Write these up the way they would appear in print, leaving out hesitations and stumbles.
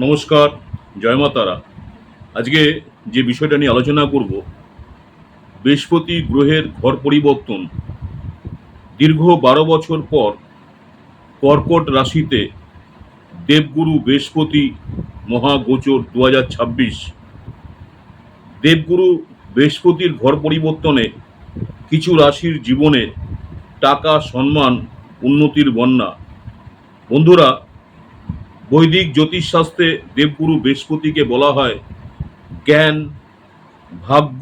নমস্কার, জয় মা তারা। আজকে যে বিষয়টা নিয়ে আলোচনা করব, বৃহস্পতি গ্রহের ঘর পরিবর্তন। দীর্ঘ 12 বছর পর কর্কট রাশিতে দেবগুরু বৃহস্পতি মহাগোচর 2026। দেবগুরু বৃহস্পতির ঘর পরিবর্তনে কিছু রাশির জীবনে টাকা, সম্মান, উন্নতির বন্যা। বন্ধুরা, বৈদিক জ্যোতিষশাস্ত্রে দেবগুরু বৃহস্পতিকে বলা হয় জ্ঞান, ভাগ্য,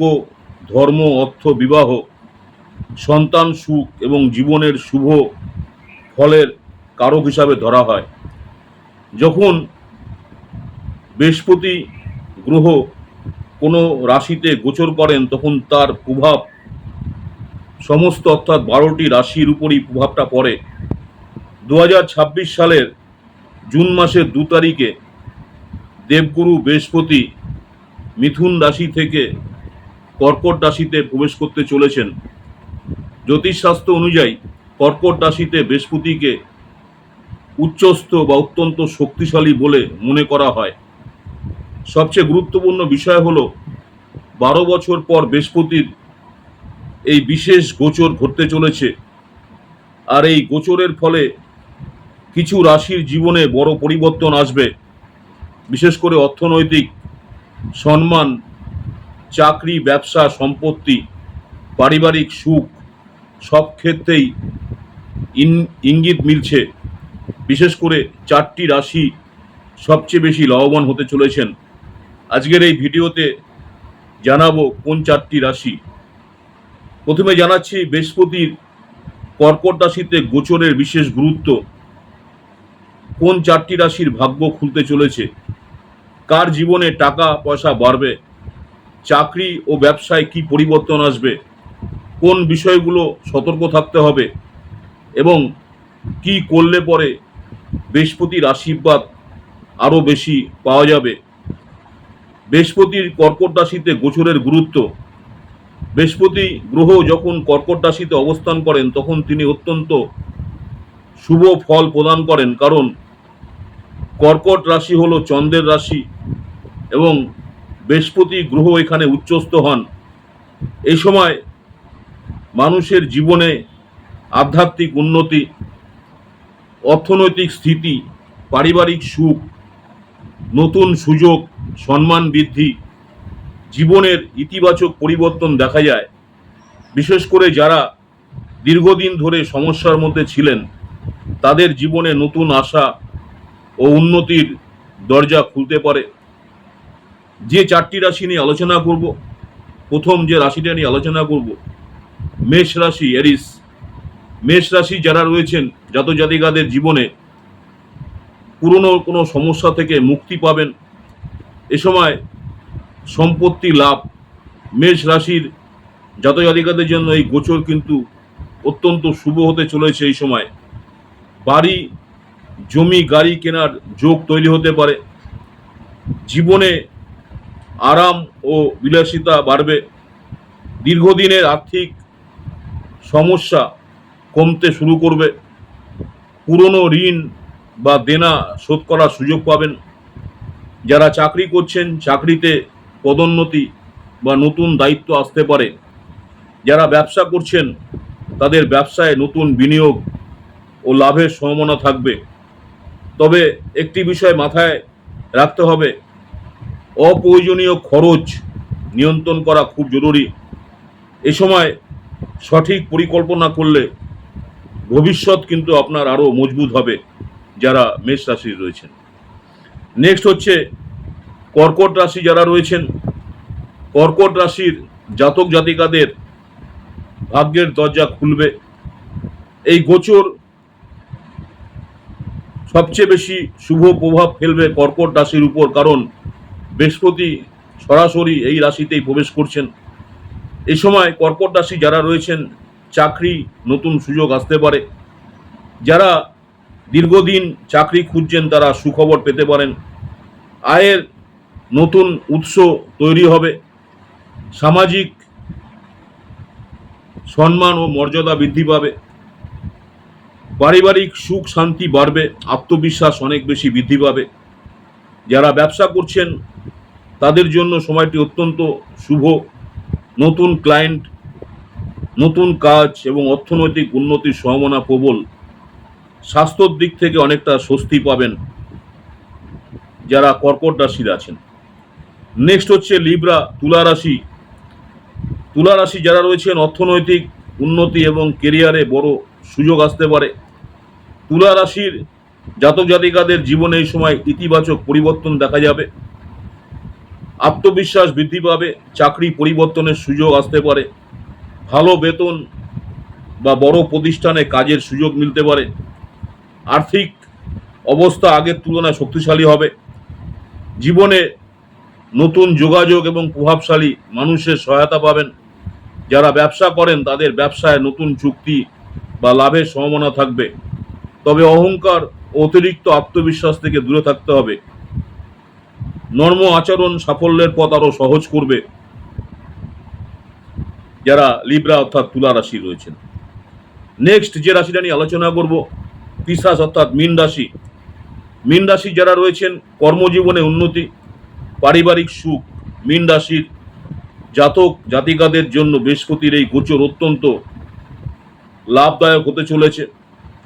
ধর্ম, অর্থ, বিবাহ, সন্তান সুখ এবং জীবনের শুভ ফলের কারক হিসাবে ধরা হয়। যখন বৃহস্পতি গ্রহ কোনো রাশিতে গোচর করেন তখন তার প্রভাব সমস্ত অর্থাৎ 12টি রাশির উপরই প্রভাবটা পড়ে। 2026 সালের জুন মাসের 2 তারিখে দেবগুরু বৃহস্পতি মিথুন রাশি থেকে কর্কট রাশিতে প্রবেশ করতে চলেছেন। জ্যোতিষশাস্ত্র অনুযায়ী কর্কট রাশিতে বৃহস্পতিকে উচ্চস্থ বা অত্যন্ত শক্তিশালী বলে মনে করা হয়। সবচেয়ে গুরুত্বপূর্ণ বিষয় হলো 12 বছর পর বৃহস্পতির এই বিশেষ গোচর ঘটতে চলেছে। আর এই গোচরের ফলে কিছু রাশির জীবনে বড় পরিবর্তন আসবে, বিশেষ করে অর্থনৈতিক, সম্মান, চাকরি, ব্যবসা, সম্পত্তি, পারিবারিক সুখ সব ক্ষেত্রেই ইঙ্গিত মিলছে। বিশেষ করে 4টি রাশি সবচেয়ে বেশি লাভবান হতে চলেছেন। আজকের এই ভিডিওতে জানাবো কোন 4টি রাশি। প্রথমে জানাচ্ছি বৃহস্পতির কর্কট রাশিতে গোচরের বিশেষ গুরুত্ব, কোন 4টি রাশির ভাগ্য খুলতে চলেছে, কার জীবনে টাকা পয়সা বাড়বে, চাকরি ও ব্যবসায় কি পরিবর্তন আসবে, কোন বিষয়গুলো সতর্ক থাকতে হবে এবং কি করলে পরে বৃহস্পতির আশীর্বাদ আরও বেশি পাওয়া যাবে। বৃহস্পতির কর্কট রাশিতে গোচরের গুরুত্ব। বৃহস্পতি গ্রহ যখন কর্কট রাশিতে অবস্থান করেন তখন তিনি অত্যন্ত শুভ ফল প্রদান করেন, কারণ কর্কট রাশি হলো চন্দ্রের রাশি এবং বৃহস্পতি গ্রহ এখানে উচ্চস্থ হন। এই সময় মানুষের জীবনে আধ্যাত্মিক উন্নতি, অর্থনৈতিক স্থিতি, পারিবারিক সুখ, নতুন সুযোগ, সম্মান বৃদ্ধি, জীবনের ইতিবাচক পরিবর্তন দেখা যায়। বিশেষ করে যারা দীর্ঘদিন ধরে সমস্যার মধ্যে ছিলেন তাদের জীবনে নতুন আশা ও উন্নতির দরজা খুলতে পারে। যে 4টি রাশি নিয়ে আলোচনা করব, প্রথম যে রাশিটা নিয়ে আলোচনা করব মেষ রাশি, এরিস। মেষ রাশি যারা রয়েছেন জাতজাতিকাদের জীবনে পুরনো কোনো সমস্যা থেকে মুক্তি পাবেন। এ সময় সম্পত্তি লাভ। মেষ রাশির জাতজাতিকাদের জন্য এই গোচর কিন্তু অত্যন্ত শুভ হতে চলেছে। এই সময় বাড়ি, জমি, গাড়ি কেনার যোগ তৈরি হতে পারে। জীবনে আরাম ও বিলাসিতা বাড়বে। দীর্ঘদিনের আর্থিক সমস্যা কমতে শুরু করবে। পুরনো ঋণ বা দেনা শোধ করার সুযোগ পাবেন। যারা চাকরি করছেন চাকরিতে পদোন্নতি বা নতুন দায়িত্ব আসতে পারে। যারা ব্যবসা করছেন তাদের ব্যবসায় নতুন বিনিয়োগ ও লাভের সম্ভাবনা থাকবে। তবে একটি বিষয় মাথায় রাখতে হবে, অপ্রয়োজনীয় খরচ নিয়ন্ত্রণ করা খুব জরুরি। এ সময় সঠিক পরিকল্পনা করলে ভবিষ্যৎ কিন্তু আপনার আরও মজবুত হবে যারা মেষ রাশির রয়েছেন। নেক্সট হচ্ছে কর্কট রাশি যারা রয়েছেন। কর্কট রাশির জাতক জাতিকাদের ভাগ্যের দরজা খুলবে। এই গোচর সবচেয়ে বেশি শুভ প্রভাব ফেলবে কর্কট রাশির উপর, কারণ বৃহস্পতি সরাসরি এই রাশিতেই প্রবেশ করছেন। এই সময় কর্কট রাশি যারা রয়েছেন চাকরি, নতুন সুযোগ আসতে পারে। যারা দীর্ঘদিন চাকরি খুঁজছেন তারা সুখবর পেতে পারেন। আয়ের নতুন উৎস তৈরি হবে। সামাজিক সম্মান ও মর্যাদা বৃদ্ধি পাবে। পারিবারিক সুখ শান্তি বাড়বে। আত্মবিশ্বাস অনেক বেশি বৃদ্ধি পাবে। যারা ব্যবসা করছেন তাদের জন্য সময়টি অত্যন্ত শুভ। নতুন ক্লায়েন্ট, নতুন কাজ এবং অর্থনৈতিক উন্নতির সম্ভাবনা প্রবল। স্বাস্থ্যর দিক থেকে অনেকটা স্বস্তি পাবেন যারা কর্কট রাশির আছেন। নেক্সট হচ্ছে লিব্রা, তুলা রাশি। তুলা রাশি যারা রয়েছেন অর্থনৈতিক উন্নতি এবং কেরিয়ারে বড় সুযোগ আসতে পারে। তুলা রাশির জাতক জাতিকাদের জীবনে এই সময় ইতিবাচক পরিবর্তন দেখা যাবে। আত্মবিশ্বাস বৃদ্ধি পাবে, চাকরি পরিবর্তনের সুযোগ আসতে পারে, ভালো বেতন বা বড় প্রতিষ্ঠানে কাজের সুযোগ মিলতে পারে। আর্থিক অবস্থা আগের তুলনায় শক্তিশালী হবে। জীবনে নতুন যোগাযোগ এবং প্রভাবশালী মানুষের সহায়তা পাবেন। যারা ব্যবসা করেন তাদের ব্যবসায় নতুন চুক্তি বা লাভের সম্ভাবনা থাকবে। তবে অহংকার ও অতিরিক্ত আত্মবিশ্বাস থেকে দূরে থাকতে হবে। নর্ম আচরণ সাফল্যের পথ আরো সহজ করবে যারা লিব্রা অর্থাৎ তুলা রাশি রয়েছেন। নেক্সট যে রাশিটা নিয়ে আলোচনা করব, পিশাচ অর্থাৎ মীন রাশি। মীন রাশি যারা রয়েছেন কর্মজীবনে উন্নতি, পারিবারিক সুখ। মীন রাশির জাতক জাতিকাদের জন্য বৃহস্পতির এই গোচর অত্যন্ত লাভদায়ক হতে চলেছে।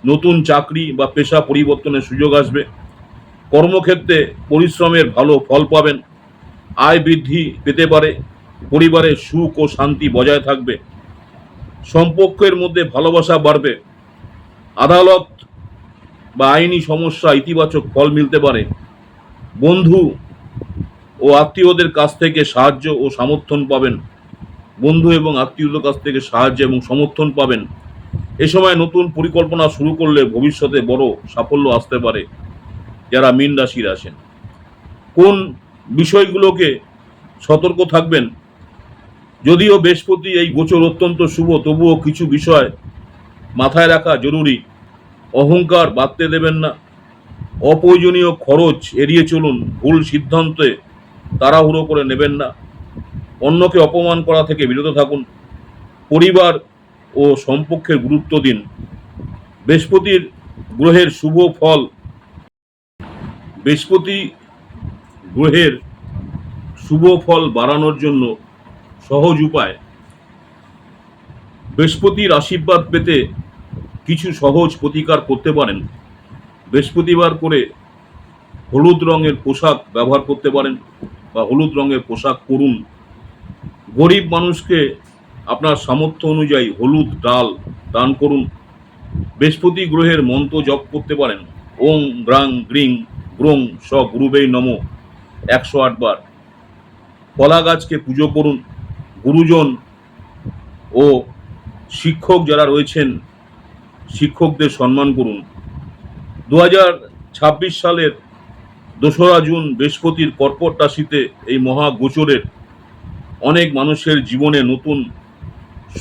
নতুন চাকরি বা পেশা পরিবর্তনের সুযোগ আসবে। কর্মক্ষেত্রে পরিশ্রমের ভালো ফল পাবেন। আয় বৃদ্ধি পেতে পারে। পরিবারের সুখ ও শান্তি বজায় থাকবে। সম্পর্কের মধ্যে ভালোবাসা বাড়বে। আদালত বা আইনি সমস্যা ইতিবাচক ফল মিলতে পারে। বন্ধু ও আত্মীয়দের কাছ থেকে সাহায্য ও সমর্থন পাবেন। বন্ধু এবং আত্মীয়দের কাছ থেকে সাহায্য এবং সমর্থন পাবেন। এ সময় নতুন পরিকল্পনা শুরু করলে ভবিষ্যতে বড় সাফল্য আসতে পারে যারা মীন রাশির আছেন। কোন বিষয়গুলোকে সতর্ক থাকবেন? যদিও বৃহস্পতি এই গোচর অত্যন্ত শুভ, তবুও কিছু বিষয় মাথায় রাখা জরুরি। অহংকার বাড়তে দেবেন না। অপ্রয়োজনীয় খরচ এড়িয়ে চলুন। ভুল সিদ্ধান্তে তাড়াহুড়ো করে নেবেন না। অন্যকে অপমান করা থেকে বিরত থাকুন। পরিবার ও সম্পর্কের গুরুত্ব দিন। বৃহস্পতির গ্রহের শুভ ফল, বৃহস্পতি গ্রহের শুভ ফল বাড়ানোর জন্য সহজ উপায়, বৃহস্পতির আশীর্বাদ পেতে কিছু সহজ প্রতিকার করতে পারেন। বৃহস্পতিবার করে হলুদ রঙের পোশাক ব্যবহার করতে পারেন বা হলুদ রঙের পোশাক পরুন। গরিব মানুষকে আপনার সামর্থ্য অনুযায়ী হলুদ ডাল দান করুন। বৃহস্পতি গ্রহের মন্ত্র জপ করতে পারেন। ওং গ্রাং গ্রিং গ্রোং স গুরুবেই নম 108 বার। কলা গাছকে পুজো করুন। গুরুজন ও শিক্ষক যারা রয়েছেন শিক্ষকদের সম্মান করুন। 2026 সালের 2রা জুন বৃহস্পতির কর্কট রাশিতে এই মহা গোচরের অনেক মানুষের জীবনে নতুন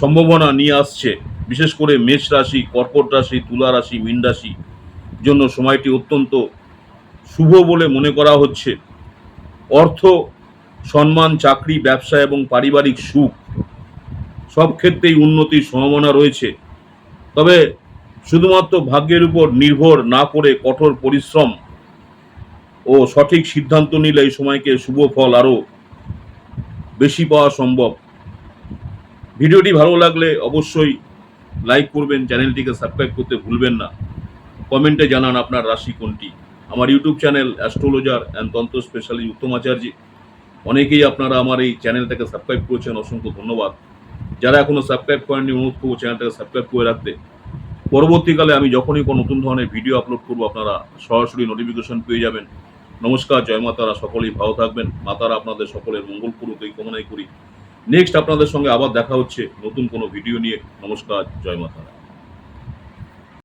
সম্ভাবনা নিয়ে আসছে। বিশেষ করে মেষ রাশি, কর্কট রাশি, তুলা রাশি, মীন রাশি জন্য সময়টি অত্যন্ত শুভ বলে মনে করা হচ্ছে। অর্থ, সম্মান, চাকরি, ব্যবসা এবং পারিবারিক সুখ সব ক্ষেত্রেই উন্নতির সম্ভাবনা রয়েছে। তবে শুধুমাত্র ভাগ্যের উপর নির্ভর না করে কঠোর পরিশ্রম ও সঠিক সিদ্ধান্ত নিলে এই সময়কে শুভ ফল আরও বেশি পাওয়া সম্ভব। ভিডিওটি ভালো লাগলে অবশ্যই লাইক করবেন, চ্যানেলটিকে সাবস্ক্রাইব করতে ভুলবেন না। কমেন্টে জানান আপনার রাশি কোনটি। আমার ইউটিউব চ্যানেল অ্যাস্ট্রোলজার অ্যান্ড তন্ত্র স্পেশালিস্ট উত্তম আচার্য। অনেকেই আপনারা আমার এই চ্যানেলটাকে সাবস্ক্রাইব করেছেন, অসংখ্য ধন্যবাদ। যারা এখনো সাবস্ক্রাইব করেননি অনুরোধ করবো চ্যানেলটাকে সাবস্ক্রাইব করে রাখতে। পরবর্তীকালে আমি যখনই কোনো নতুন ধরনের ভিডিও আপলোড করবো আপনারা সরাসরি নোটিফিকেশন পেয়ে যাবেন। নমস্কার, জয় মাতারা, সকলেই ভালো থাকবেন। মাতারা আপনাদের সকলের মঙ্গল করুক এই কামনাই করি। নেক্সট আপনাদের সঙ্গে আবার দেখা হচ্ছে নতুন কোনো ভিডিও নিয়ে। নমস্কার, জয় মাতারা।